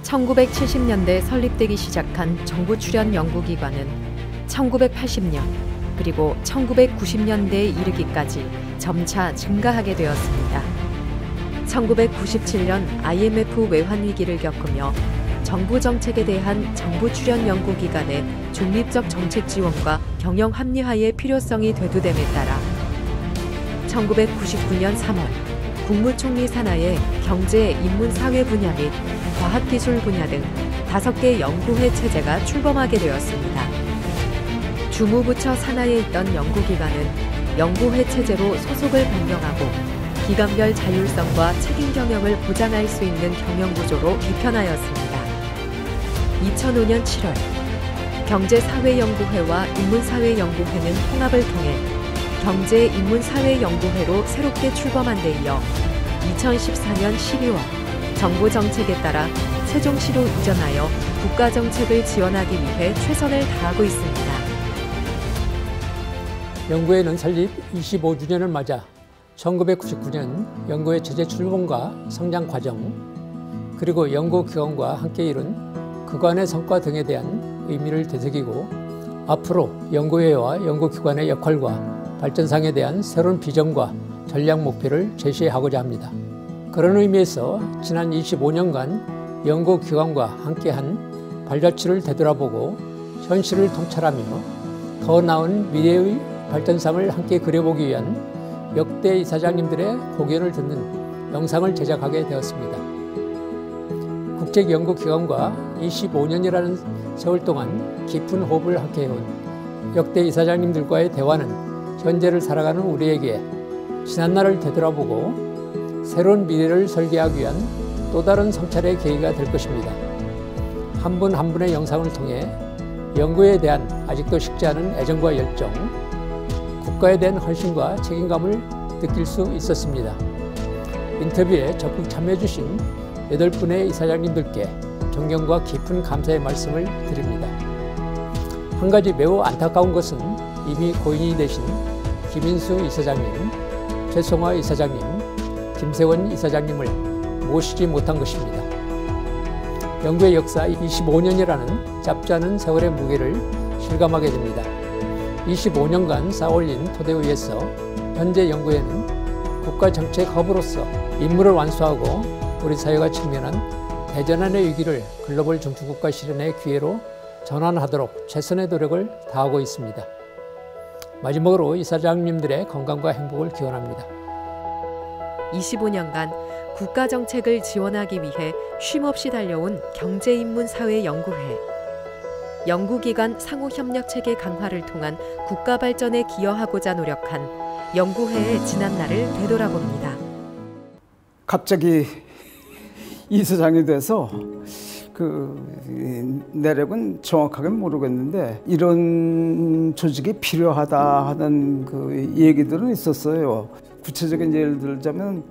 1970년대 설립되기 시작한 정부 출연 연구기관은 1980년 그리고 1990년대에 이르기까지 점차 증가하게 되었습니다. 1997년 IMF 외환 위기를 겪으며 정부 정책에 대한 정부 출연 연구기관의 중립적 정책 지원과 경영 합리화의 필요성이 되도됨에 따라 1999년 3월 국무총리 산하에 경제, 인문, 사회 분야 및 과학기술 분야 등 5개 연구회 체제가 출범하게 되었습니다. 주무부처 산하에 있던 연구기관은 연구회 체제로 소속을 변경하고 기관별 자율성과 책임 경영을 보장할 수 있는 경영구조로 개편하였습니다. 2005년 7월 경제사회연구회와 인문사회연구회는 통합을 통해 경제인문사회연구회로 새롭게 출범한 데 이어 2014년 12월 정부정책에 따라 세종시로 이전하여 국가정책을 지원하기 위해 최선을 다하고 있습니다. 연구회는 설립 25주년을 맞아 1999년 연구회 체제 출범과 성장 과정, 그리고 연구기관과 함께 이룬 그간의 성과 등에 대한 의미를 되새기고 앞으로 연구회와 연구기관의 역할과 발전상에 대한 새로운 비전과 전략 목표를 제시하고자 합니다. 그런 의미에서 지난 25년간 연구기관과 함께한 발자취를 되돌아보고 현실을 통찰하며 더 나은 미래의 발전상을 함께 그려보기 위한 역대 이사장님들의 고견을 듣는 영상을 제작하게 되었습니다. 국책연구기관과 25년이라는 세월 동안 깊은 호흡을 함께해온 역대 이사장님들과의 대화는 현재를 살아가는 우리에게 지난날을 되돌아보고 새로운 미래를 설계하기 위한 또 다른 성찰의 계기가 될 것입니다. 한 분 한 분의 영상을 통해 연구에 대한 아직도 식지 않은 애정과 열정, 국가에 대한 헌신과 책임감을 느낄 수 있었습니다. 인터뷰에 적극 참여해 주신 8분의 이사장님들께 존경과 깊은 감사의 말씀을 드립니다. 한 가지 매우 안타까운 것은 이미 고인이 되신 김인수 이사장님, 최송화 이사장님, 김세원 이사장님을 모시지 못한 것입니다. 연구의 역사 25년이라는 짧지 않은 세월의 무게를 실감하게 됩니다. 25년간 쌓아올린 토대 위에서 현재 연구회는 국가정책 허브로서 임무를 완수하고 우리 사회가 직면한 대전환의 위기를 글로벌 중추국가 실현의 기회로 전환하도록 최선의 노력을 다하고 있습니다. 마지막으로 이사장님들의 건강과 행복을 기원합니다. 25년간 국가정책을 지원하기 위해 쉼없이 달려온 경제인문사회연구회. 연구기관 상호협력체계 강화를 통한 국가 발전에 기여하고자 노력한 연구회의 지난날을 되돌아봅니다. 갑자기 이사장이 돼서 내력은 정확하게 모르겠는데 이런 조직이 필요하다 하는 얘기들은 있었어요. 구체적인 예를 들자면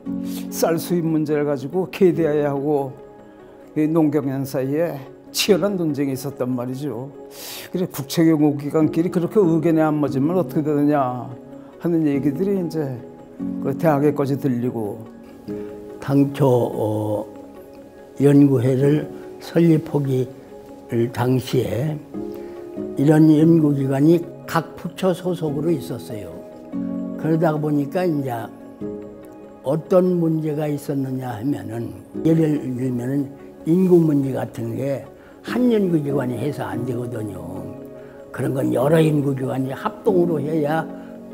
쌀 수입 문제를 가지고 KDI하고 농경연 사이에 치열한 논쟁이 있었단 말이죠. 그래 국책연구기관끼리 그렇게 의견이 안 맞으면 어떻게 되느냐 하는 얘기들이 이제 대학에까지 들리고, 당초 연구회를 설립하기 당시에 이런 연구기관이 각 부처 소속으로 있었어요. 그러다 보니까 이제 어떤 문제가 있었느냐 하면은, 예를 들면은 인구 문제 같은 게 한 연구기관이 해서 안 되거든요. 그런 건 여러 연구기관이 합동으로 해야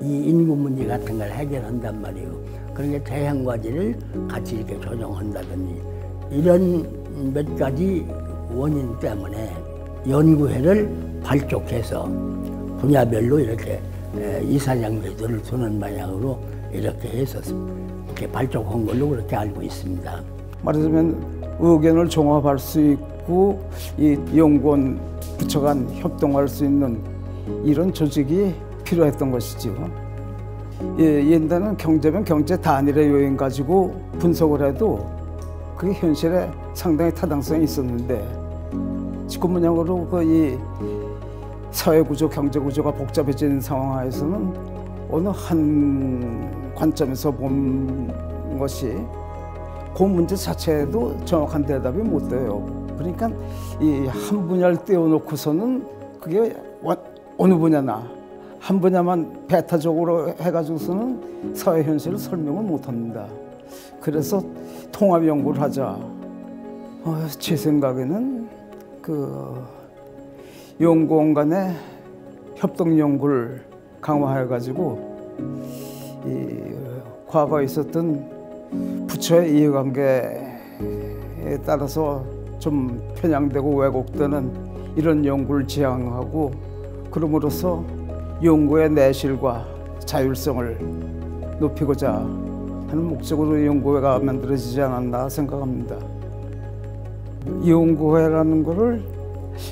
이 인구 문제 같은 걸 해결한단 말이에요. 그러니까 대형과제를 같이 이렇게 조정한다든지 이런 몇 가지 원인 때문에 연구회를 발족해서 분야별로 이렇게 이사장들을 두는 방향으로 이렇게 했었습니다. 이렇게 발족한 걸로 그렇게 알고 있습니다. 말하자면 의견을 종합할 수 있고 이 연구원 부처 간 협동할 수 있는 이런 조직이 필요했던 것이죠. 옛날에는 경제면 경제 단일의 요인 가지고 분석을 해도 그게 현실에 상당히 타당성이 있었는데, 지금 모양으로 이 사회구조, 경제구조가 복잡해진 상황에서는 어느 한 관점에서 본 것이 그 문제 자체에도 정확한 대답이 못 돼요. 그러니까 이 한 분야를 떼어놓고서는 그게 어느 분야나 한 분야만 배타적으로 해가지고서는 사회 현실을 설명을 못합니다. 그래서 통합 연구를 하자. 제 생각에는 그 연구원 간의 협동 연구를 강화해가지고 이 과거에 있었던 부처의 이해관계에 따라서 좀 편향되고 왜곡되는 이런 연구를 지향하고 그럼으로써 연구의 내실과 자율성을 높이고자 하는 목적으로 연구회가 만들어지지 않았나 생각합니다. 연구회라는 것을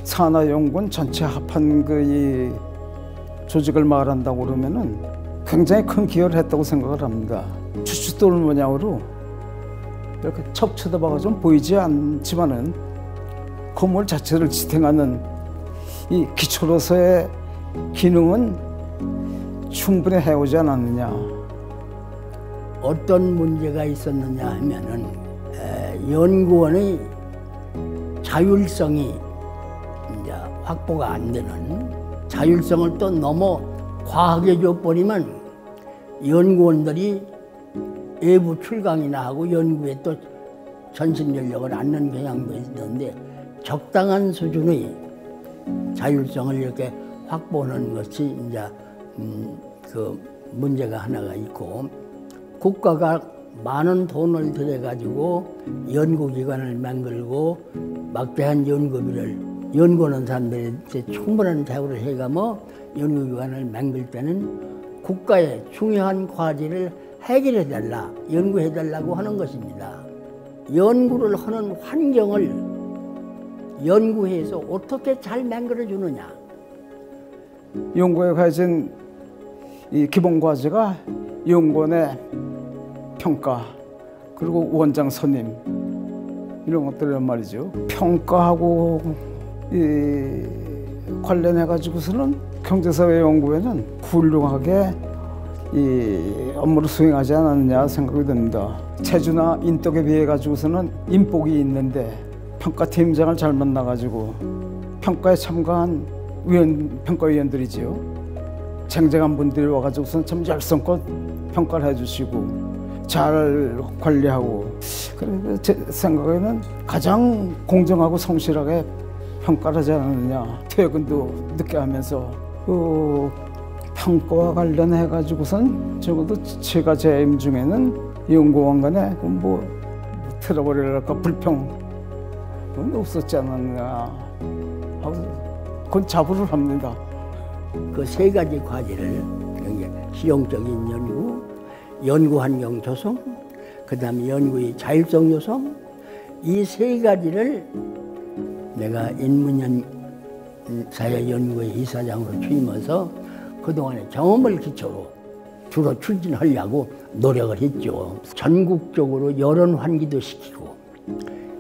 산하연구원 전체 합한 이 조직을 말한다고 그러면은 굉장히 큰 기여를 했다고 생각을 합니다. 추추돌 모양으로 이렇게 척 쳐다봐가 좀 보이지 않지만은 건물 자체를 지탱하는 이 기초로서의 기능은 충분히 해오지 않았느냐. 어떤 문제가 있었느냐 하면은 연구원의 자율성이 이제 확보가 안 되는, 자율성을 또 너무 과하게 줘버리면 연구원들이 외부 출강이나 하고 연구에 또 전신 연력을 않는 경향도 있는데 적당한 수준의 자율성을 이렇게 확보하는 것이 이제 그 문제가 하나가 있고, 국가가 많은 돈을 들여가지고 연구기관을 만들고 막대한 연구비를 연구하는 사람들이 충분한 대우를 해가며 연구기관을 만들 때는 국가의 중요한 과제를 해결해달라, 연구해달라고 하는 것입니다. 연구를 하는 환경을 연구해서 어떻게 잘 만들어주느냐. 연구에 가진 이 기본 과제가 연구원의 평가 그리고 원장 선임 이런 것들이란 말이죠. 평가하고 관련해 가지고서는 경제사회연구회는 훌륭하게 이 업무를 수행하지 않았느냐 생각이 듭니다. 체주나 인덕에 비해 가지고서는 인복이 있는데 평가팀장을 잘 만나 가지고 평가에 참가한 평가위원들이지요. 쟁쟁한 분들이 와가지고서는 참 열성껏 평가를 해주시고 잘 관리하고, 그래서 제 생각에는 가장 공정하고 성실하게 평가를 하지 않았느냐. 퇴근도 늦게 하면서 평가와 관련해 가지고선 적어도 제가 재임 중에는 연구원 간에 뭐 트러블이랄까 불평은 없었지 않았느냐 하고 그건 자부를 합니다. 그 세 가지 과제를, 실용적인 연구, 연구환경 조성, 그 다음에 연구의 자율성 조성, 이 세 가지를 내가 인문사회연구회 이사장으로 취임해서 그동안의 경험을 기초로 주로 추진하려고 노력을 했죠. 전국적으로 여론 환기도 시키고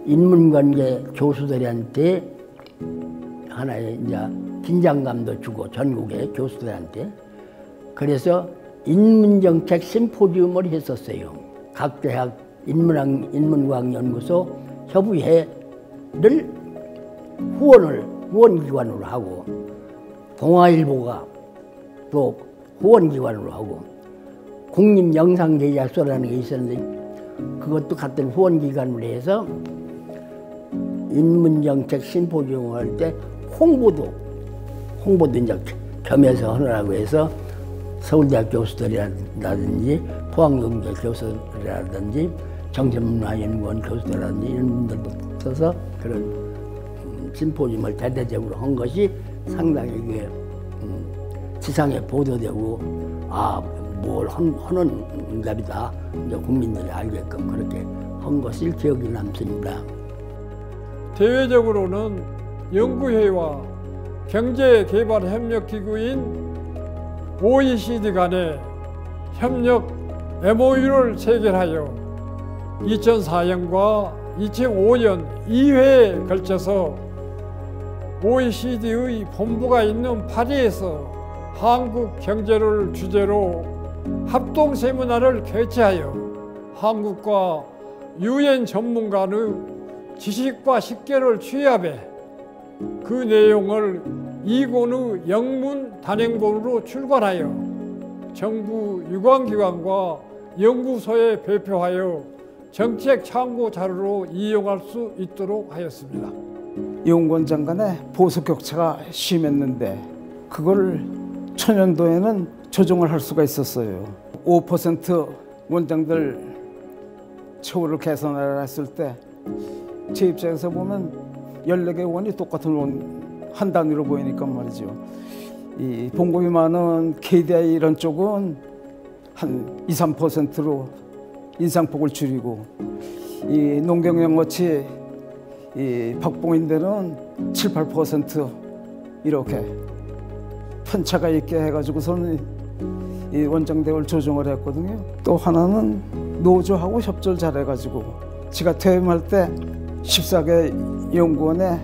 인문관계 교수들한테 하나의 이제 긴장감도 주고 전국의 교수들한테. 그래서 인문정책 심포지움을 했었어요. 각 대학 인문과학연구소 협의회를 후원기관으로 하고, 동아일보가 또 후원기관으로 하고, 국립영상제작소라는 게 있었는데 그것도 같은 후원기관으로 해서 인문정책 심포지움을 할 때 홍보도 이제 겸해서 하느라고 해서 서울대학 교수들이라든지 포항경제 교수들이라든지 정신문화연구원 교수들이라든지 이런 분들도 붙어서 그런 심포지움을 대대적으로 한 것이 상당히 이게 지상에 보도되고 뭘 하는 답이다 이제 국민들이 알게끔 그렇게 한 것이 기억이 남습니다. 대외적으로는 연구회와 경제개발협력기구인 OECD 간의 협력 MOU를 체결하여 2004년과 2005년 2회에 걸쳐서 OECD의 본부가 있는 파리에서 한국 경제를 주제로 합동 세미나를 개최하여 한국과 유엔 전문 간의 지식과 식견을 취합해 그 내용을 이권의 영문 단행본으로 출간하여 정부 유관기관과 연구소에 배포하여 정책 참고 자료로 이용할 수 있도록 하였습니다. 연구원장 간의 보수 격차가 심했는데 그걸 초년도에는 조정을 할 수가 있었어요. 5% 원장들 처우를 개선하라 했을 때 제 입장에서 보면 14개 원이 똑같은 한 단위로 보이니까 말이죠. 이 봉급이 많은 KDI 이런 쪽은 한 2~3%로 인상폭을 줄이고 이 농경영어치 이 박봉인들은 7~8% 이렇게 편차가 있게 해가지고서는 이 원장 대우를 조정을 했거든요. 또 하나는 노조하고 협조를 잘해가지고 제가 퇴임할 때 14개 연구원에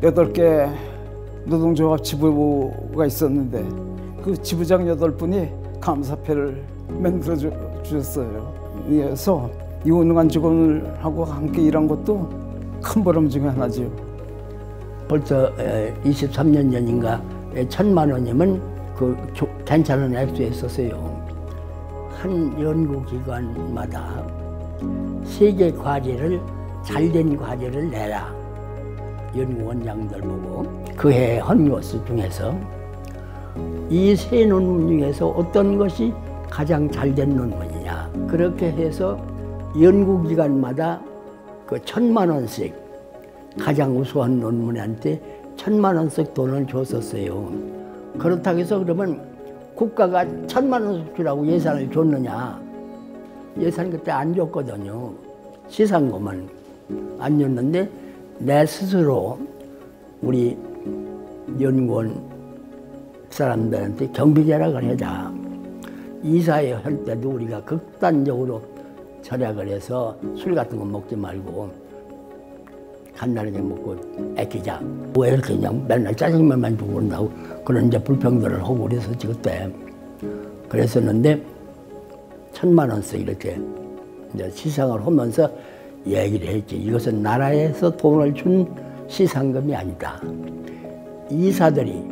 8개 노동조합 지부가 있었는데 그 지부장 8분이 감사패를 만들어 주셨어요. 그래서 이 훌륭한 직원들하고 함께 일한 것도 큰 보람 중에 하나죠. 벌써 23년 전인가 1,000만 원이면 그 괜찮은 액수였었어요. 한 연구기관마다 3개 과제를 잘된 과제를 내라. 연구원장들 보고 그해 한 것을 중에서 이 3 논문 중에서 어떤 것이 가장 잘된 논문이냐. 그렇게 해서 연구기관마다 그 1,000만 원씩 가장 우수한 논문한테 1,000만 원씩 돈을 줬었어요. 그렇다고 해서 그러면 국가가 1,000만 원씩 주라고 예산을 줬느냐. 예산 그때 안 줬거든요. 시상금은 안 줬는데 내 스스로 우리 연구원 사람들한테 경비절약을 하자. 이사회 할 때도 우리가 극단적으로 절약을 해서 술 같은 거 먹지 말고 간단하게 먹고 아끼자. 왜 이렇게 그냥 맨날 짜장면만 주고 그런다고 그런 이제 불평들을 하고 그랬었지 그때. 그랬었는데 1,000만 원씩 이렇게 이제 시상을 하면서 얘기를 했지. 이것은 나라에서 돈을 준 시상금이 아니다. 이사들이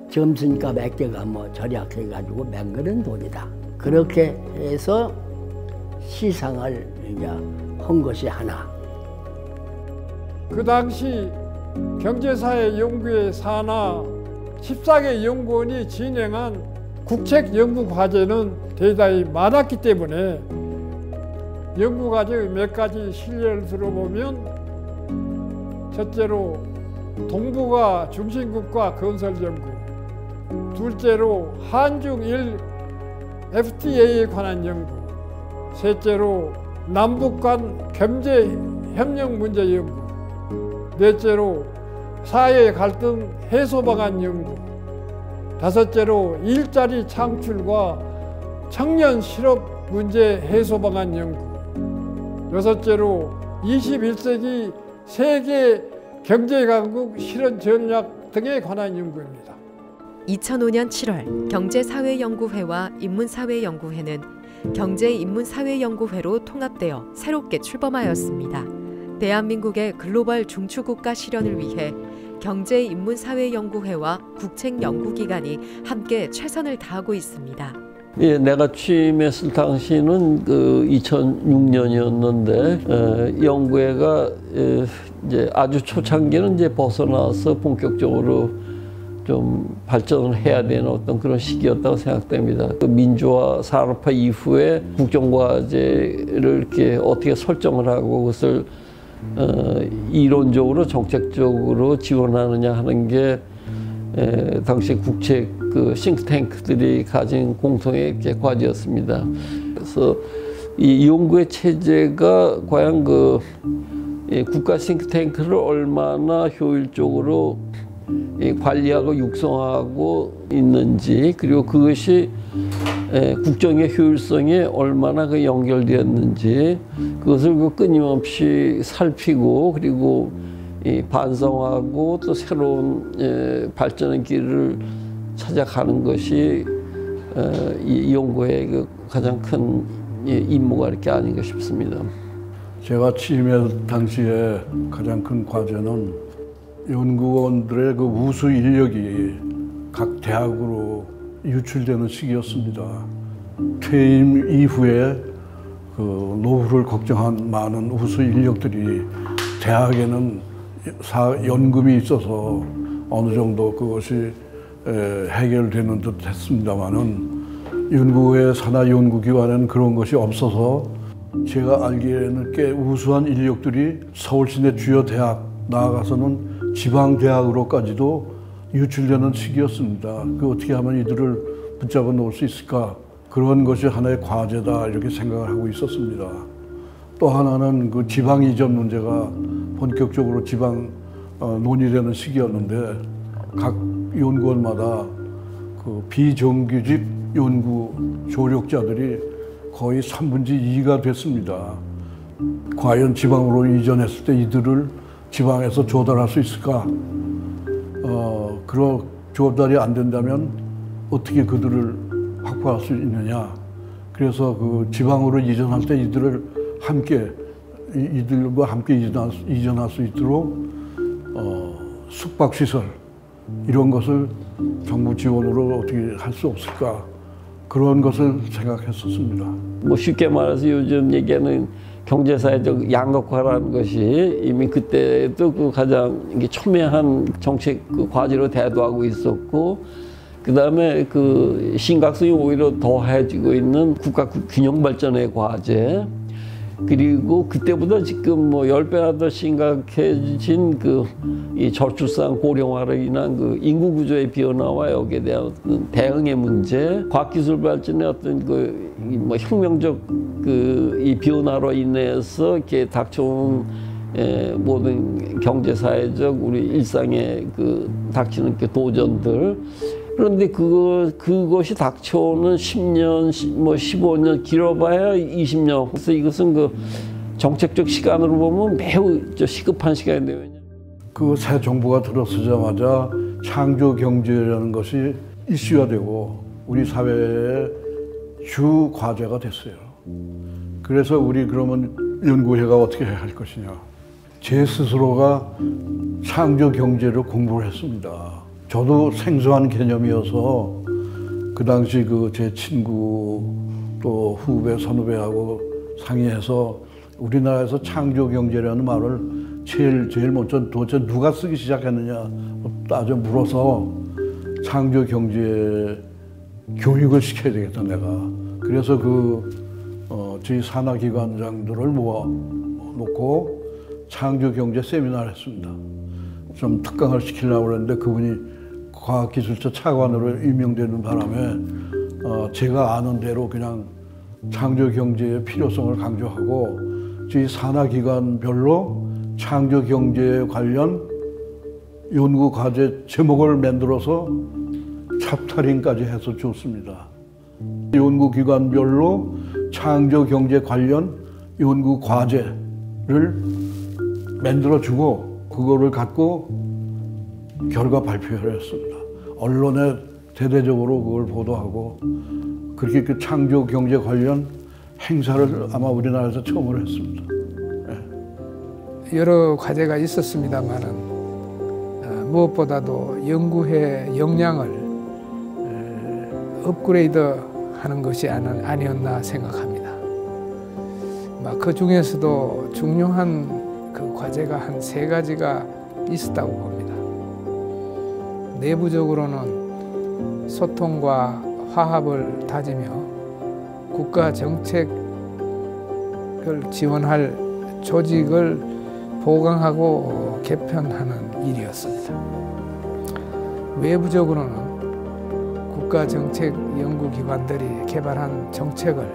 점순값 몇 개가 뭐 절약해가지고 맹그는 돈이다. 그렇게 해서 시상을 이제 한 것이 하나. 그 당시 경제사회 연구회 산하 14개 연구원이 진행한 국책 연구 과제는 대단히 많았기 때문에 연구 과제의 몇 가지 실례를 들어보면 첫째로 동북아 중심국가 건설 연구, 둘째로 한중일 FTA에 관한 연구, 셋째로 남북 간 경제 협력 문제 연구, 넷째로 사회 갈등 해소 방안 연구, 다섯째로 일자리 창출과 청년 실업 문제 해소 방안 연구, 여섯째로 21세기 세계 경제강국 실현 전략 등에 관한 연구입니다. 2005년 7월 경제사회연구회와 인문사회연구회는 경제인문사회연구회로 통합되어 새롭게 출범하였습니다. 대한민국의 글로벌 중추국가 실현을 위해 경제인문사회연구회와 국책연구기관이 함께 최선을 다하고 있습니다. 예, 내가 취임했을 당시는 그 2006년이었는데 연구회가 이제 아주 초창기는 이제 벗어나서 본격적으로 좀 발전을 해야 되는 어떤 그런 시기였다고 생각됩니다. 그 민주화 산업화 이후에 국정과제를 이렇게 어떻게 설정을 하고 그것을 이론적으로 정책적으로 지원하느냐 하는 게 당시 국책 그 싱크탱크들이 가진 공통의 과제였습니다. 그래서 이 연구의 체제가 과연 그 국가 싱크탱크를 얼마나 효율적으로 관리하고 육성하고 있는지, 그리고 그것이 국정의 효율성에 얼마나 그 연결되었는지 그것을 끊임없이 살피고 그리고 반성하고 또 새로운 발전의 길을 찾아가는 것이 이 연구의 그 가장 큰 임무가 이렇게 아닌가 싶습니다. 제가 취임할 당시에 가장 큰 과제는 연구원들의 그 우수 인력이 각 대학으로 유출되는 시기였습니다. 퇴임 이후에 그 노후를 걱정한 많은 우수 인력들이 대학에는 연금이 있어서 어느 정도 그것이 해결되는 듯 했습니다만은 연구회 산하 연구기관에는 그런 것이 없어서 제가 알기에는 꽤 우수한 인력들이 서울 시내 주요 대학 나아가서는 지방 대학으로까지도 유출되는 시기였습니다. 그 어떻게 하면 이들을 붙잡아 놓을 수 있을까? 그런 것이 하나의 과제다 이렇게 생각을 하고 있었습니다. 또 하나는 그 지방 이전 문제가 본격적으로 지방 논의되는 시기였는데 각 연구원마다 그 비정규직 연구 조력자들이 거의 3분의 2가 됐습니다. 과연 지방으로 이전했을 때 이들을 지방에서 조달할 수 있을까? 그런 조달이 안 된다면 어떻게 그들을 확보할 수 있느냐? 그래서 그 지방으로 이전할 때 이들과 함께 이전할 수 있도록 숙박시설 이런 것을 정부 지원으로 어떻게 할 수 없을까? 그런 것을 생각했었습니다. 뭐 쉽게 말해서 요즘 얘기하는 경제사회적 양극화라는 것이 이미 그때도 그 가장 첨예한 정책 그 과제로 대두하고 있었고, 그 다음에 그 심각성이 오히려 더해지고 있는 국가 균형 발전의 과제, 그리고 그때보다 지금 뭐 10배나 더 심각해진 그 이 저출산 고령화로 인한 그 인구 구조의 변화와 여기에 대한 어떤 대응의 문제, 과학기술 발전의 어떤 그 뭐 혁명적 그 이 변화로 인해서 이렇게 닥쳐온 모든 경제사회적 우리 일상에 그 닥치는 그 도전들. 그런데 그것이 닥쳐오는 10년, 뭐 15년, 길어봐야 20년. 그래서 이것은 그 정책적 시간으로 보면 매우 시급한 시간인데요. 그 새 정부가 들어서자마자 창조 경제라는 것이 이슈가 되고 우리 사회의 주 과제가 됐어요. 그래서 우리 그러면 연구회가 어떻게 해야 할 것이냐. 제 스스로가 창조 경제를 공부를 했습니다. 저도 생소한 개념이어서 그 당시 그 제 친구 또 후배 선후배하고 상의해서 우리나라에서 창조 경제라는 말을 제일 먼저 도대체 누가 쓰기 시작했느냐 따져 물어서 창조 경제 교육을 시켜야 되겠다 내가. 그래서 저희 산하기관장들을 모아놓고 창조 경제 세미나를 했습니다. 좀 특강을 시키려고 그랬는데 그분이 과학기술처 차관으로 임명되는 바람에 제가 아는 대로 그냥 창조 경제의 필요성을 강조하고 저희 산하기관별로 창조 경제에 관련 연구 과제 제목을 만들어서 챕터링까지 해서 줬습니다. 연구기관별로 창조 경제 관련 연구 과제를 만들어주고 그거를 갖고 결과 발표를 했습니다. 언론에 대대적으로 그걸 보도하고 그렇게 그 창조 경제 관련 행사를 아마 우리나라에서 처음으로 했습니다. 여러 과제가 있었습니다만은 무엇보다도 연구회 역량을 업그레이드하는 것이 아니었나 생각합니다. 그 중에서도 중요한 그 과제가 한 3가지가 있었다고 봅니다. 내부적으로는 소통과 화합을 다지며 국가 정책을 지원할 조직을 보강하고 개편하는 일이었습니다. 외부적으로는 국가정책연구기관들이 개발한 정책을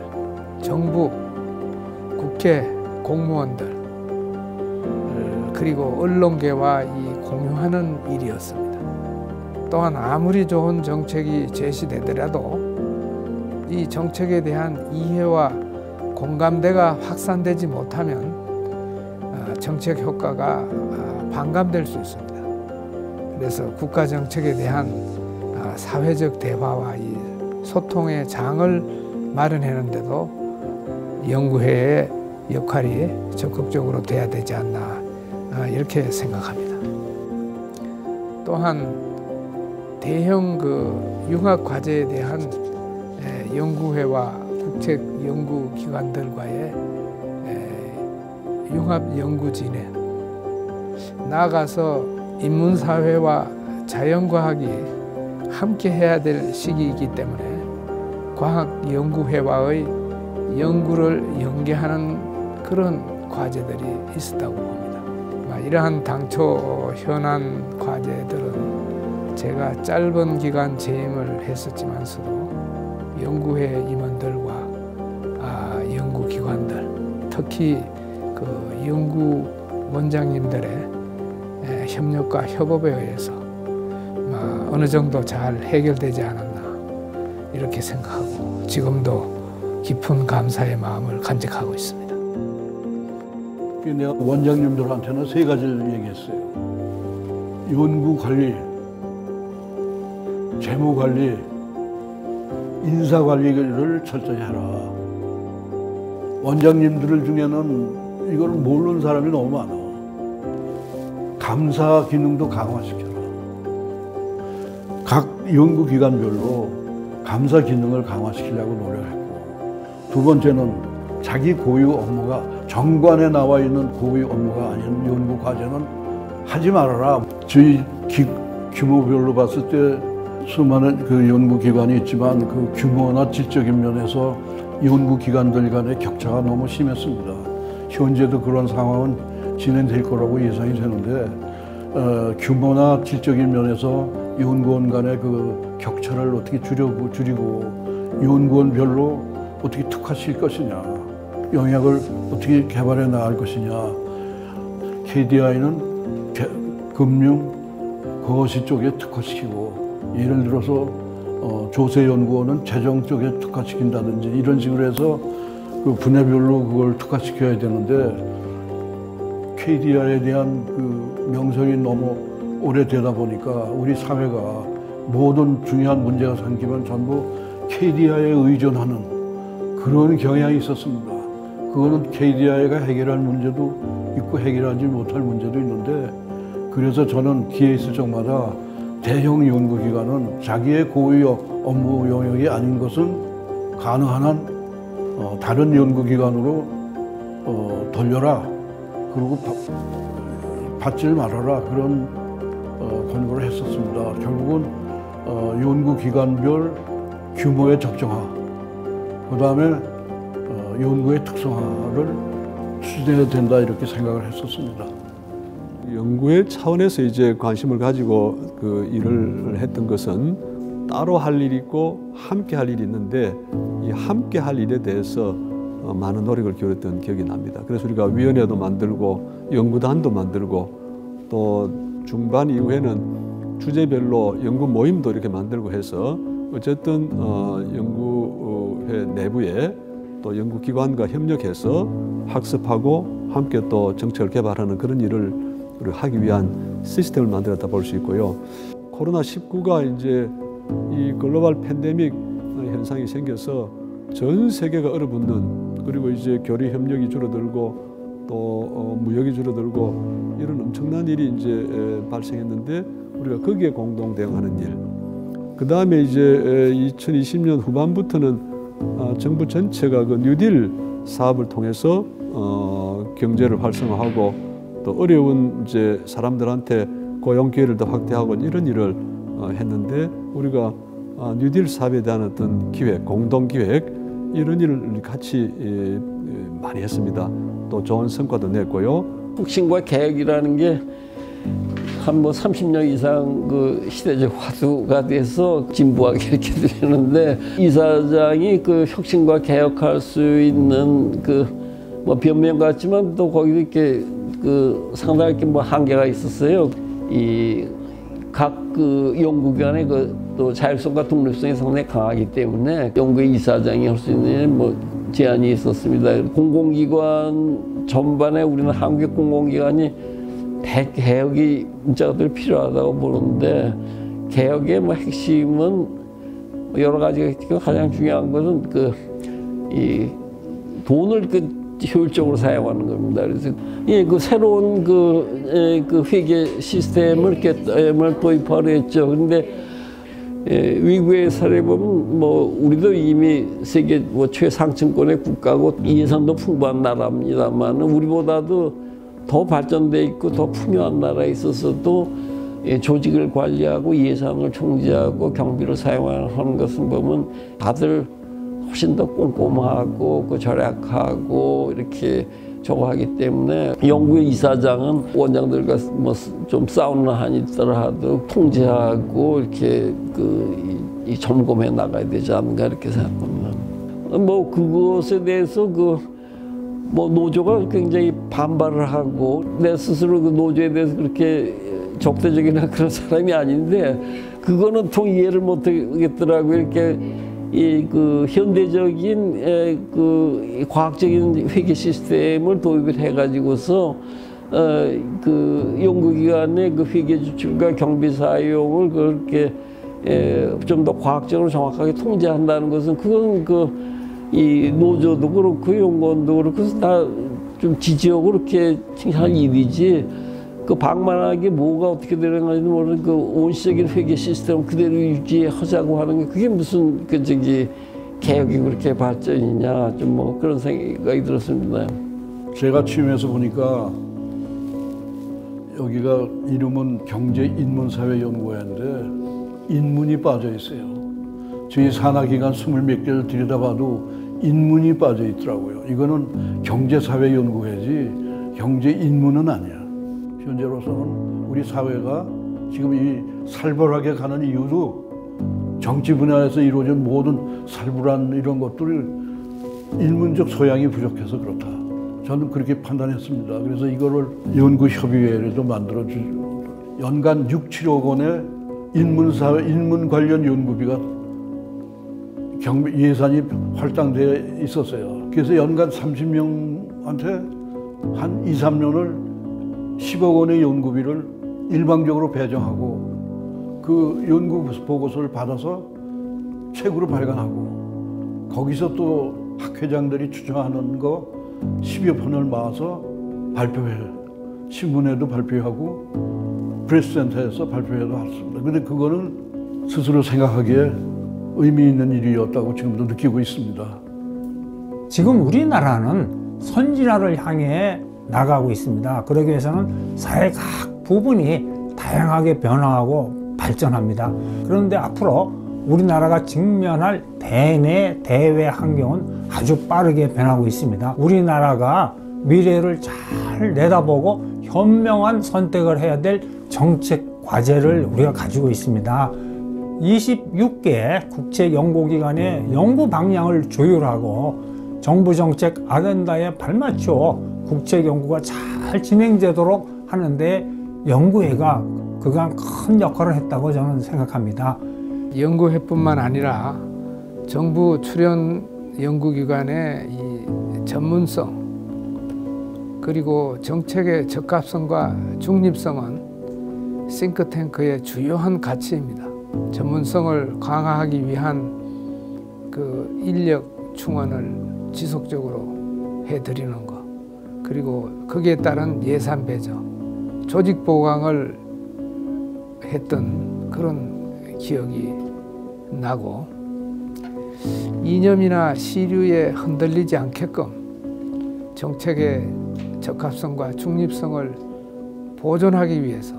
정부, 국회, 공무원들 그리고 언론계와 공유하는 일이었습니다. 또한 아무리 좋은 정책이 제시되더라도 이 정책에 대한 이해와 공감대가 확산되지 못하면 정책 효과가 반감될 수 있습니다. 그래서 국가 정책에 대한 사회적 대화와 이 소통의 장을 마련하는데도 연구회의 역할이 적극적으로 돼야 되지 않나 이렇게 생각합니다. 또한 대형 융합 과제에 대한 연구회와 국책 연구기관들과의 융합 연구 진행, 나아가서 인문사회와 자연과학이 함께 해야 될 시기이기 때문에 과학연구회와의 연구를 연계하는 그런 과제들이 있었다고 봅니다. 이러한 당초 현안 과제들은 제가 짧은 기간 재임을 했었지만서도 연구회 임원들과 연구기관들, 특히 연구원장님들의 협력과 협업에 의해서 어느 정도 잘 해결되지 않았나 이렇게 생각하고 지금도 깊은 감사의 마음을 간직하고 있습니다. 내가 원장님들한테는 3가지를 얘기했어요. 연구관리, 재무관리, 인사관리를 철저히 해라. 원장님들 중에는 이걸 모르는 사람이 너무 많아. 감사 기능도 강화시켜라. 각 연구기관별로 감사 기능을 강화시키려고 노력했고, 2번째는 자기 고유 업무가 정관에 나와 있는 고유 업무가 아닌 연구 과제는 하지 말아라. 저희 규모별로 봤을 때 수많은 연구기관이 있지만 그 규모나 질적인 면에서 연구기관들 간의 격차가 너무 심했습니다. 현재도 그런 상황은 진행될 거라고 예상이 되는데 규모나 질적인 면에서 연구원 간의 그 격차를 어떻게 줄이고 연구원별로 어떻게 특화시킬 것이냐, 영역을 어떻게 개발해 나갈 것이냐. KDI는 금융, 거시 쪽에 특화시키고, 예를 들어서 조세연구원은 재정 쪽에 특화시킨다든지 이런 식으로 해서 그 분야별로 그걸 특화시켜야 되는데, KDI에 대한 그 명성이 너무 오래되다 보니까 우리 사회가 모든 중요한 문제가 생기면 전부 KDI에 의존하는 그런 경향이 있었습니다. 그거는 KDI가 해결할 문제도 있고 해결하지 못할 문제도 있는데, 그래서 저는 기회 있을 적마다 대형 연구기관은 자기의 고유 업무 영역이 아닌 것은 가능한 한 다른 연구기관으로 돌려라. 그리고 받질 말아라. 그런 권고를 했었습니다. 결국은 연구기관별 규모의 적정화, 그 다음에 연구의 특성화를 추진해야 된다 이렇게 생각을 했었습니다. 연구의 차원에서 이제 관심을 가지고 그 일을 했던 것은 따로 할 일이 있고 함께 할 일이 있는데, 이 함께 할 일에 대해서 많은 노력을 기울였던 기억이 납니다. 그래서 우리가 위원회도 만들고 연구단도 만들고, 또 중반 이후에는 주제별로 연구 모임도 이렇게 만들고 해서 어쨌든 연구회 내부에 또 연구기관과 협력해서 학습하고 함께 또 정책을 개발하는 그런 일을 하기 위한 시스템을 만들었다 볼 수 있고요. 코로나19가 이제 이 글로벌 팬데믹 현상이 생겨서 전 세계가 얼어붙는, 그리고 이제 교류 협력이 줄어들고 또 무역이 줄어들고 이런 엄청난 일이 이제 발생했는데, 우리가 거기에 공동 대응하는 일. 그 다음에 이제 2020년 후반부터는 정부 전체가 그 뉴딜 사업을 통해서 경제를 활성화하고 또 어려운 이제 사람들한테 고용 기회를 더 확대하고 이런 일을 했는데, 우리가 뉴딜 사업에 대한 어떤 기획, 공동 기획 이런 일을 같이 많이 했습니다. 또 좋은 성과도 냈고요. 혁신과 개혁이라는 게 한 30년 이상 그 시대적 화두가 돼서 진부하게 이렇게 들리는데, 이사장이 그 혁신과 개혁할 수 있는 그 변명 같지만 또 거기도 이렇게 그 상당히 한계가 있었어요. 이 각 그 연구기관의 또 자율성과 독립성이 상당히 강하기 때문에 연구의 이사장이 할 수 있는 제한이 있었습니다. 공공기관 전반에 우리는 한국의 공공기관이 대개혁이 문제가 필요하다고 보는데, 개혁의 핵심은 여러 가지가 있고 가장 중요한 것은 이 돈을 효율적으로 사용하는 겁니다. 그래서 예, 그 새로운 그 회계 시스템을 이렇게 도입하려 했죠. 그런데 외국의 사례 보면 뭐 우리도 이미 세계 뭐 최상층권의 국가고 예산도 풍부한 나라입니다만 우리보다도 더 발전돼 있고 더 풍요한 나라에 있어서도 조직을 관리하고 예산을 총재하고 경비를 사용하는 것은 보면 다들 훨씬 더 꼼꼼하고 절약하고 이렇게 저거 하기 때문에 연구의 이사장은 원장들과 뭐 좀 싸우는 한이 있더라도 통제하고 이렇게 이 점검해 나가야 되지 않는가 이렇게 생각합니다. 뭐 그것에 대해서 뭐 노조가 굉장히 반발을 하고 내 스스로 그 노조에 대해서 그렇게 적대적이나 그런 사람이 아닌데 그거는 통 이해를 못 하겠더라고요. 이렇게 그 현대적인 그 과학적인 회계 시스템을 도입을 해가지고서 그 연구기관의 그 회계 지출과 경비 사용을 그렇게 좀 더 과학적으로 정확하게 통제한다는 것은 그건 이 노조도 그렇고 연구원도 그렇고 다 좀 지지하고 그렇게 칭찬할 일이지. 그 방만하게 뭐가 어떻게 되는 건지도 모르는 그 원시적인 회계 시스템 그대로 유지하자고 하는 게 그게 무슨 개혁이 그렇게 발전이냐 좀 뭐 그런 생각이 들었습니다. 제가 취임해서 보니까 여기가 이름은 경제인문사회연구회인데 인문이 빠져 있어요. 저희 산하기관 20몇 개를 들여다봐도 인문이 빠져 있더라고요. 이거는 경제사회연구회지 경제인문은 아니야. 현재로서는 우리 사회가 지금 이 살벌하게 가는 이유도 정치 분야에서 이루어진 모든 살벌한 이런 것들을 인문적 소양이 부족해서 그렇다. 저는 그렇게 판단했습니다. 그래서 이거를 연구협의회를 만들어주고 연간 6, 7억 원의 인문 관련 연구비가 예산이 할당되어 있었어요. 그래서 연간 30명한테 한 2, 3년을 10억 원의 연구비를 일방적으로 배정하고 그 연구 보고서를 받아서 책으로 발간하고 거기서 또 학회장들이 추천하는 거 10여 편을 모아서 발표회, 신문에도 발표하고 프레스센터에서 발표회도 했습니다. 근데 그거는 스스로 생각하기에 의미 있는 일이었다고 지금도 느끼고 있습니다. 지금 우리나라는 선진화를 향해 나가고 있습니다. 그러기 위해서는 사회 각 부분이 다양하게 변화하고 발전합니다. 그런데 앞으로 우리나라가 직면할 대내 대외 환경은 아주 빠르게 변하고 있습니다. 우리나라가 미래를 잘 내다보고 현명한 선택을 해야 될 정책 과제를 우리가 가지고 있습니다. 26개 국제연구기관의 연구 방향을 조율하고 정부 정책 아젠다에 발맞춰 국책 연구가 잘 진행되도록 하는데 연구회가 그간 큰 역할을 했다고 저는 생각합니다. 연구회뿐만 아니라 정부 출연 연구기관의 이 전문성 그리고 정책의 적합성과 중립성은 싱크탱크의 주요한 가치입니다. 전문성을 강화하기 위한 그 인력 충원을 지속적으로 해드리는 것 그리고 거기에 따른 예산 배정, 조직 보강을 했던 그런 기억이 나고 이념이나 시류에 흔들리지 않게끔 정책의 적합성과 중립성을 보존하기 위해서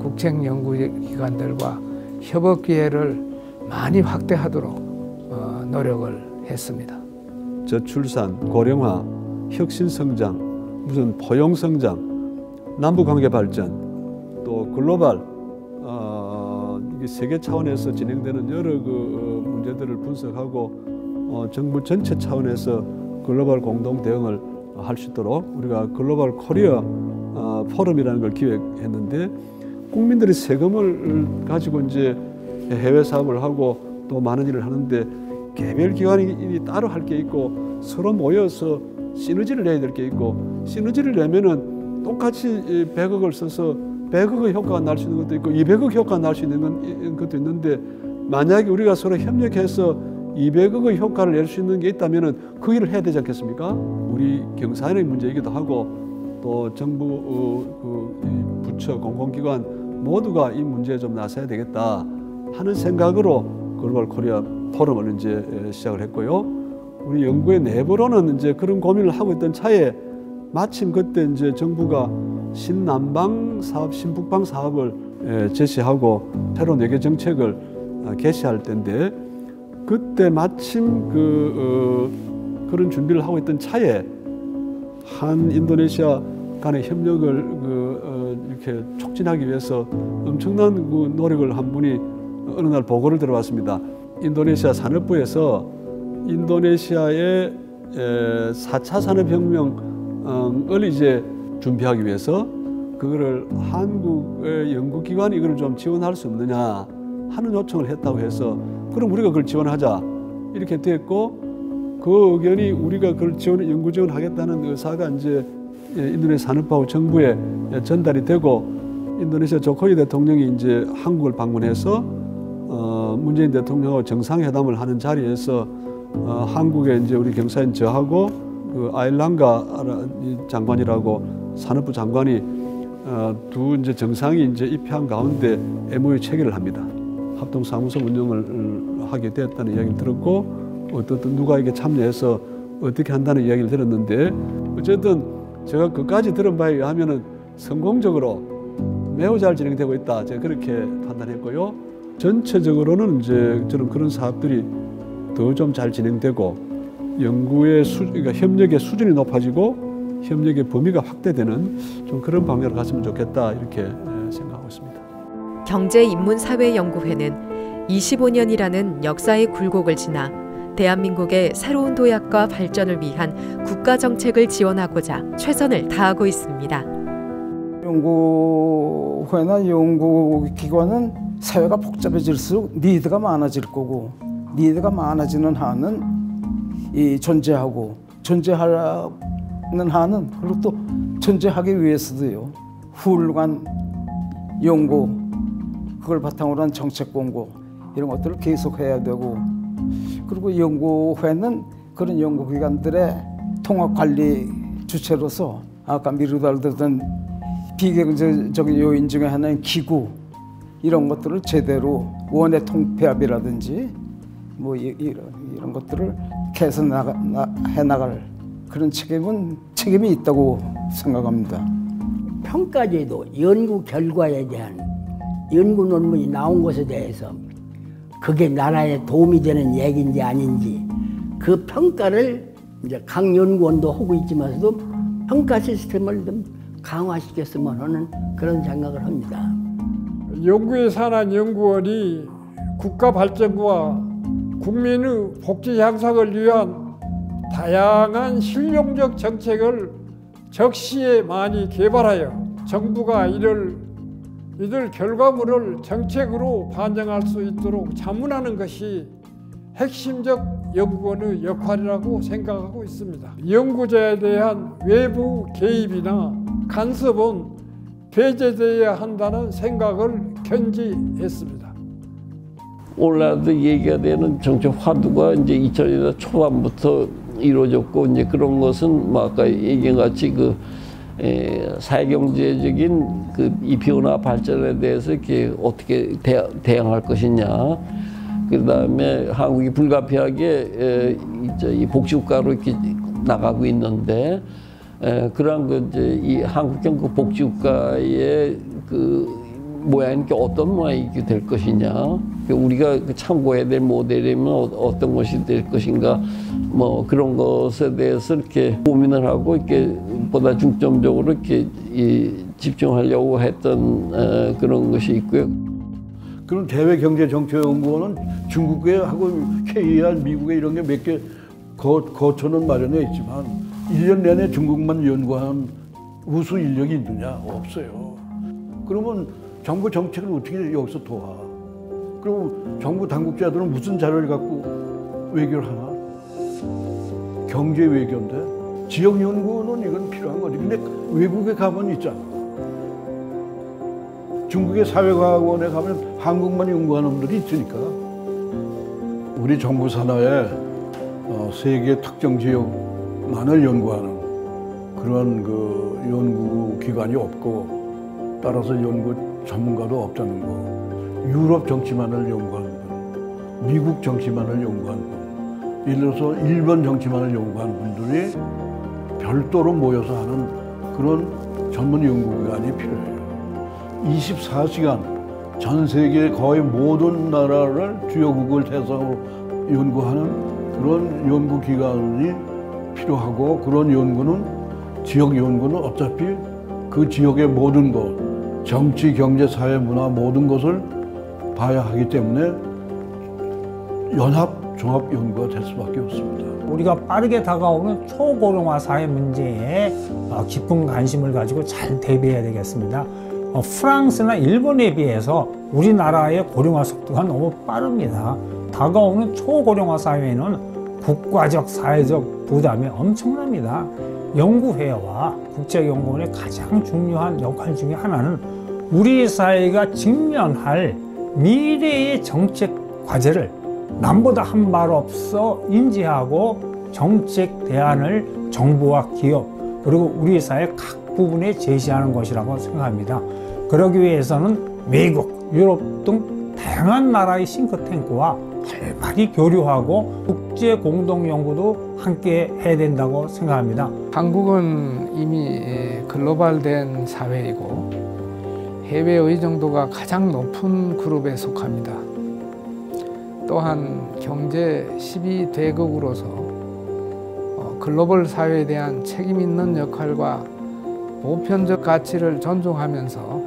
국책연구기관들과 협업 기회를 많이 확대하도록 노력을 했습니다. 저출산, 고령화, 혁신성장, 무슨 포용성장, 남북관계 발전, 또 글로벌 이게 세계 차원에서 진행되는 여러 그 문제들을 분석하고 정부 전체 차원에서 글로벌 공동 대응을 할 수 있도록 우리가 글로벌 코리아 포럼이라는 걸 기획했는데 국민들이 세금을 가지고 이제 해외 사업을 하고 또 많은 일을 하는데 개별 기관이 따로 할 게 있고 서로 모여서 시너지를 내야 될 게 있고 시너지를 내면은 똑같이 100억을 써서 100억의 효과가 날 수 있는 것도 있고 200억 효과가 날 수 있는 것도 있는데 만약에 우리가 서로 협력해서 200억의 효과를 낼 수 있는 게 있다면 그 일을 해야 되지 않겠습니까? 우리 경사의 문제이기도 하고 또 정부 부처 공공기관 모두가 이 문제에 좀 나서야 되겠다 하는 생각으로 글로벌 코리아 포럼을 이제 시작을 했고요. 우리 연구의 내부로는 이제 그런 고민을 하고 있던 차에 마침 그때 이제 정부가 신남방 사업, 신북방 사업을 제시하고 새로운 외교 정책을 개시할 때인데 그때 마침 그런 준비를 하고 있던 차에 한 인도네시아 간의 협력을 이렇게 촉진하기 위해서 엄청난 그 노력을 한 분이 어느 날 보고를 들어봤습니다. 인도네시아 산업부에서 인도네시아의 4차 산업혁명을 이제 준비하기 위해서 그거를 한국의 연구기관이 이걸 좀 지원할 수 없느냐 하는 요청을 했다고 해서 그럼 우리가 그걸 지원하자 이렇게 됐고 그 의견이 우리가 그걸 연구 지원하겠다는 의사가 이제 인도네시아 산업부하고 정부에 전달이 되고 인도네시아 조코위 대통령이 이제 한국을 방문해서 문재인 대통령하고 정상회담을 하는 자리에서 한국에 이제 우리 경사인 저하고 그 아일랑가 장관이라고 산업부 장관이 두 이제 정상이 이제 입회한 가운데 MOU 체결을 합니다. 합동사무소 운영을 하게 되었다는 이야기를 들었고 어떻든 누가 이게 참여해서 어떻게 한다는 이야기를 들었는데 어쨌든 제가 그까지 들은 바에 의하면은 성공적으로 매우 잘 진행되고 있다. 제가 그렇게 판단했고요. 전체적으로는 이제 저는 그런 사업들이 더 좀 잘 진행되고 연구의 그러니까 협력의 수준이 높아지고 협력의 범위가 확대되는 좀 그런 방향으로 갔으면 좋겠다 이렇게 생각하고 있습니다. 경제인문사회연구회는 25년이라는 역사의 굴곡을 지나 대한민국의 새로운 도약과 발전을 위한 국가 정책을 지원하고자 최선을 다하고 있습니다. 연구회나 연구기관은 사회가 복잡해질수록 니드가 많아질 거고 니드가 많아지는 한은 이 존재하고 존재하는 한은 그리고 또 존재하기 위해서도요 훌륭한 연구 그걸 바탕으로 한 정책 공고 이런 것들을 계속해야 되고 그리고 연구회는 그런 연구기관들의 통합관리 주체로서 아까 미루달던 비경제적인 요인 중에 하나인 기구 이런 것들을 제대로 원의 통폐합이라든지 뭐 이런 것들을 개선해 나갈 그런 책임이 있다고 생각합니다. 평가제도 연구 결과에 대한 연구 논문이 나온 것에 대해서 그게 나라에 도움이 되는 얘기인지 아닌지 그 평가를 이제 각 연구원도 하고 있지만서도 평가 시스템을 좀 강화시켰으면 하는 그런 생각을 합니다. 연구에 산한 연구원이 국가 발전과 국민의 복지 향상을 위한 다양한 실용적 정책을 적시에 많이 개발하여 정부가 이들 결과물을 정책으로 반영할 수 있도록 자문하는 것이 핵심적 연구원의 역할이라고 생각하고 있습니다. 연구자에 대한 외부 개입이나 간섭은 배제되어야 한다는 생각을 견지했습니다. 올라도 얘기가 되는 정책 화두가 이제 2000년대 초반부터 이루어졌고 이제 그런 것은 뭐 아까 얘기한 같이 그 사회경제적인 이 변화 발전에 대해서 이렇게 어떻게 대응할 것이냐. 그다음에 한국이 불가피하게 이 복지국가로 이렇게 나가고 있는데 그러한 이제 이 한국형 그 복지국가의 그 모양이 어떤 모양이 될 것이냐. 우리가 참고해야 될 모델이면 어떤 것이 될 것인가. 뭐 그런 것에 대해서 이렇게 고민을 하고 이렇게 보다 중점적으로 이렇게 집중하려고 했던 그런 것이 있고요. 그런 대외경제정책연구원은 중국에 하고 KER, 미국에 이런 게 몇 개 거처는 마련해 있지만 1년 내내 중국만 연구한 우수 인력이 있느냐? 없어요. 그러면 정부 정책을 어떻게 여기서 도와? 그럼 정부 당국자들은 무슨 자료를 갖고 외교를 하나? 경제 외교인데 지역 연구는 이건 필요한 거지. 근데 외국에 가면 있잖아. 중국의 사회과학원에 가면 한국만 연구하는 놈들이 있으니까 우리 정부 산하에 세계 특정 지역만을 연구하는 그런 그 연구 기관이 없고 따라서 연구 전문가도 없다는 거. 유럽 정치만을 연구하는 분, 미국 정치만을 연구하는 분, 예를 들어서 일본 정치만을 연구하는 분들이 별도로 모여서 하는 그런 전문 연구기관이 필요해요. 24시간 전 세계 거의 모든 나라를 주요국을 대상으로 연구하는 그런 연구기관이 필요하고, 그런 연구는 지역 연구는 어차피 그 지역의 모든 것, 정치, 경제, 사회, 문화 모든 것을 봐야 하기 때문에 연합, 종합 연구가 될 수밖에 없습니다. 우리가 빠르게 다가오는 초고령화 사회 문제에 깊은 관심을 가지고 잘 대비해야 되겠습니다. 프랑스나 일본에 비해서 우리나라의 고령화 속도가 너무 빠릅니다. 다가오는 초고령화 사회에는 국가적, 사회적 부담이 엄청납니다. 연구회와 국제연구원의 가장 중요한 역할 중에 하나는 우리 사회가 직면할 미래의 정책 과제를 남보다 한 발 앞서 인지하고 정책 대안을 정부와 기업 그리고 우리 사회 각 부분에 제시하는 것이라고 생각합니다. 그러기 위해서는 외국, 유럽 등 다양한 나라의 싱크탱크와 활발히 교류하고 국제 공동 연구도 함께 해야 된다고 생각합니다. 한국은 이미 글로벌된 사회이고 해외 의존도가 가장 높은 그룹에 속합니다. 또한 경제 12대국으로서 글로벌 사회에 대한 책임 있는 역할과 보편적 가치를 존중하면서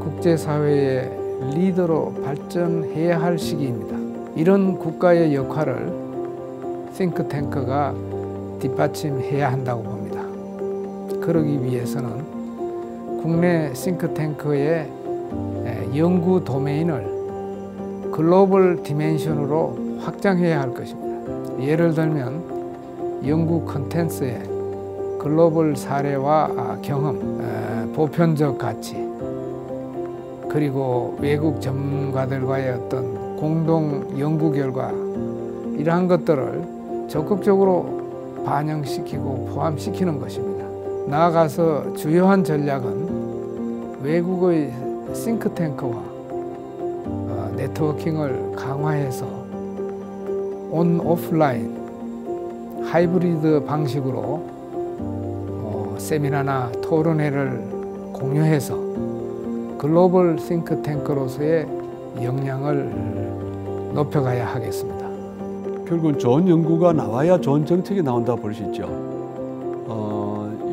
국제사회의 리더로 발전해야 할 시기입니다. 이런 국가의 역할을 싱크탱크가 뒷받침해야 한다고 봅니다. 그러기 위해서는 국내 싱크탱크의 연구 도메인을 글로벌 디멘션으로 확장해야 할 것입니다. 예를 들면 연구 콘텐츠에 글로벌 사례와 경험, 보편적 가치, 그리고 외국 전문가들과의 어떤 공동 연구 결과 이러한 것들을 적극적으로 반영시키고 포함시키는 것입니다. 나아가서 주요한 전략은 외국의 싱크탱크와 네트워킹을 강화해서 온 오프라인 하이브리드 방식으로 세미나나 토론회를 공유해서 글로벌 싱크탱크로서의 역량을 높여가야 하겠습니다. 결국은 좋은 연구가 나와야 좋은 정책이 나온다고 볼 수 있죠.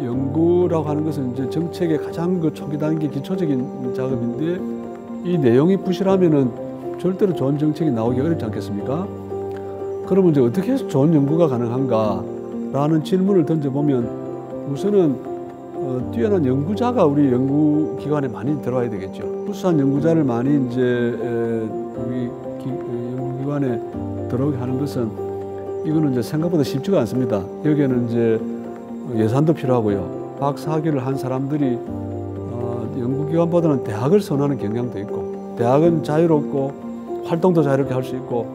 연구라고 하는 것은 이제 정책의 가장 그 초기 단계 기초적인 작업인데 이 내용이 부실하면은 절대로 좋은 정책이 나오기 어렵지 않겠습니까? 그러면 이제 어떻게 해서 좋은 연구가 가능한가라는 질문을 던져보면 우선은 뛰어난 연구자가 우리 연구기관에 많이 들어와야 되겠죠. 우수한 연구자를 많이 이제 우리 연구기관에 들어오게 하는 것은 이거는 이제 생각보다 쉽지가 않습니다. 여기에는 이제 예산도 필요하고요. 박사학위를 한 사람들이 연구기관보다는 대학을 선호하는 경향도 있고, 대학은 자유롭고 활동도 자유롭게 할 수 있고,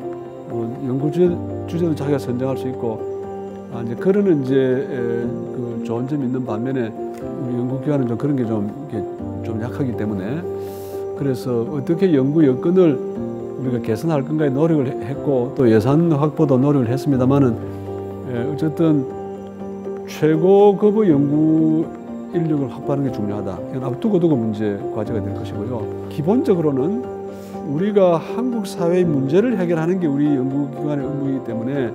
연구 주제도 자기가 선정할 수 있고, 이제 그런 이제 그 좋은 점이 있는 반면에 우리 연구기관은 좀 그런 게 좀 약하기 때문에, 그래서 어떻게 연구 여건을 우리가 개선할 건가에 노력을 했고 또 예산 확보도 노력을 했습니다만은 어쨌든 최고급의 연구 인력을 확보하는 게 중요하다. 이건 앞두고두고 문제 과제가 될 것이고요. 기본적으로는 우리가 한국 사회의 문제를 해결하는 게 우리 연구기관의 업무이기 때문에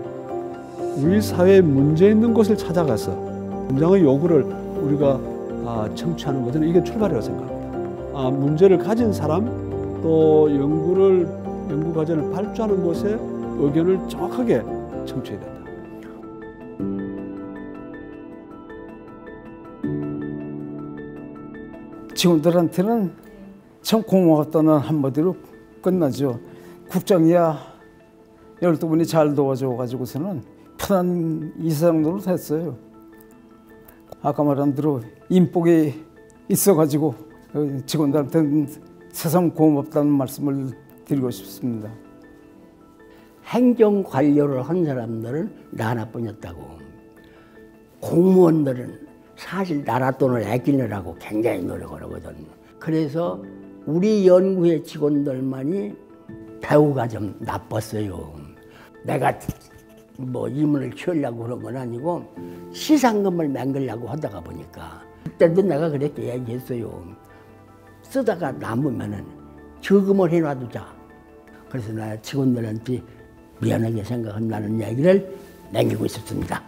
우리 사회에 문제 있는 곳을 찾아가서 현장의 요구를 우리가 청취하는 것은 이게 출발이라고 생각합니다. 문제를 가진 사람 또 연구 과제를 발주하는 곳에 의견을 정확하게 청취해야 된다. 직원들한테는 참 고마웠다는 한마디로 끝나죠. 국장이야 12분이 잘 도와줘가지고서는 편한 이상으로 됐어요. 아까 말한 대로 인복이 있어가지고 직원들한테는 세상 고맙다는 말씀을 드리고 싶습니다. 행정 관료를 한 사람들은 나 하나뿐이었다고. 공무원들은 사실 나라 돈을 아끼느라고 굉장히 노력을 하거든. 그래서 우리 연구회 직원들만이 배우가 좀 나빴어요. 내가 뭐 이문을 키우려고 그런 건 아니고 시상금을 맹글려고 하다가 보니까 그때도 내가 그렇게 얘기했어요. 쓰다가 남으면은 저금을 해놔두자. 그래서 나 직원들한테 미안하게 생각한다는 얘기를 남기고 있었습니다.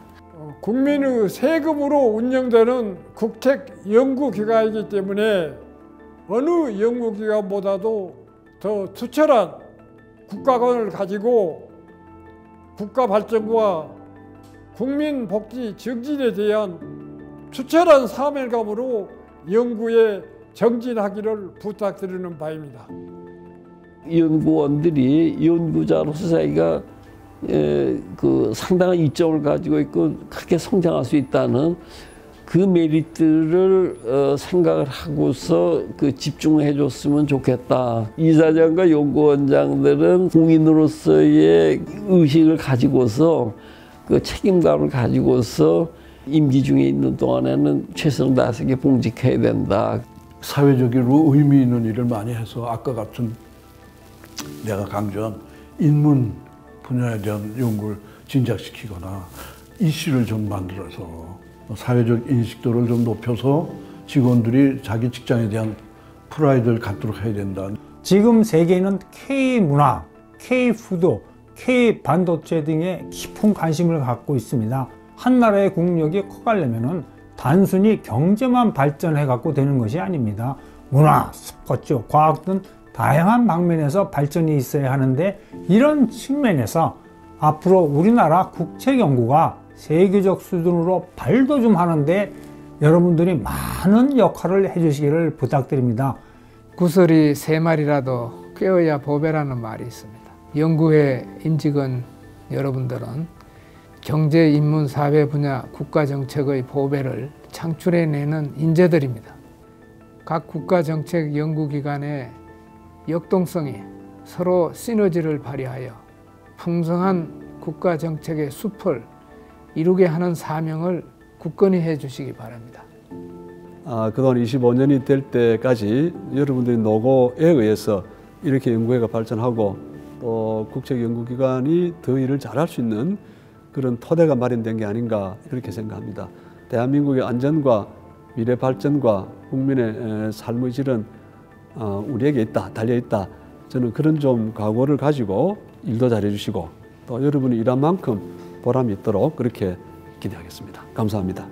국민의 세금으로 운영되는 국책 연구기관이기 때문에 어느 연구기관보다도 더 투철한 국가관을 가지고 국가 발전과 국민 복지 증진에 대한 투철한 사명감으로 연구에 정진하기를 부탁드리는 바입니다. 연구원들이 연구자로서 자기가 그 상당한 이점을 가지고 있고 크게 성장할 수 있다는 그 메리트를 생각을 하고서 그 집중해 줬으면 좋겠다. 이사장과 연구원장들은 공인으로서의 의식을 가지고서 그 책임감을 가지고서 임기 중에 있는 동안에는 최선을 다해서 봉직해야 된다. 사회적으로 의미 있는 일을 많이 해서 아까 같은 내가 강조한 인문 분야에 대한 연구를 진작시키거나 이슈를 좀 만들어서 사회적 인식도를 좀 높여서 직원들이 자기 직장에 대한 프라이드를 갖도록 해야 된다. 지금 세계는 K-문화, K-푸드, K-반도체 등에 깊은 관심을 갖고 있습니다. 한 나라의 국력이 커가려면 단순히 경제만 발전해 갖고 되는 것이 아닙니다. 문화, 스포츠, 과학 등 다양한 방면에서 발전이 있어야 하는데 이런 측면에서 앞으로 우리나라 국책 연구가 세계적 수준으로 발도 좀 하는데 여러분들이 많은 역할을 해주시기를 부탁드립니다. 구설이 세 마리라도 꿰어야 보배라는 말이 있습니다. 연구회 임직원 여러분들은 경제, 인문, 사회 분야 국가정책의 보배를 창출해내는 인재들입니다. 각 국가정책 연구기관의 역동성이 서로 시너지를 발휘하여 풍성한 국가정책의 숲을 이루게 하는 사명을 굳건히 해주시기 바랍니다. 그동안 25년이 될 때까지 여러분들이 노고에 의해서 이렇게 연구회가 발전하고 또 국책연구기관이 더 일을 잘할 수 있는 그런 토대가 마련된 게 아닌가 그렇게 생각합니다. 대한민국의 안전과 미래 발전과 국민의 삶의 질은 우리에게 있다, 달려있다. 저는 그런 좀 각오를 가지고 일도 잘해주시고 또 여러분이 일한 만큼 보람이 있도록 그렇게 기대하겠습니다. 감사합니다.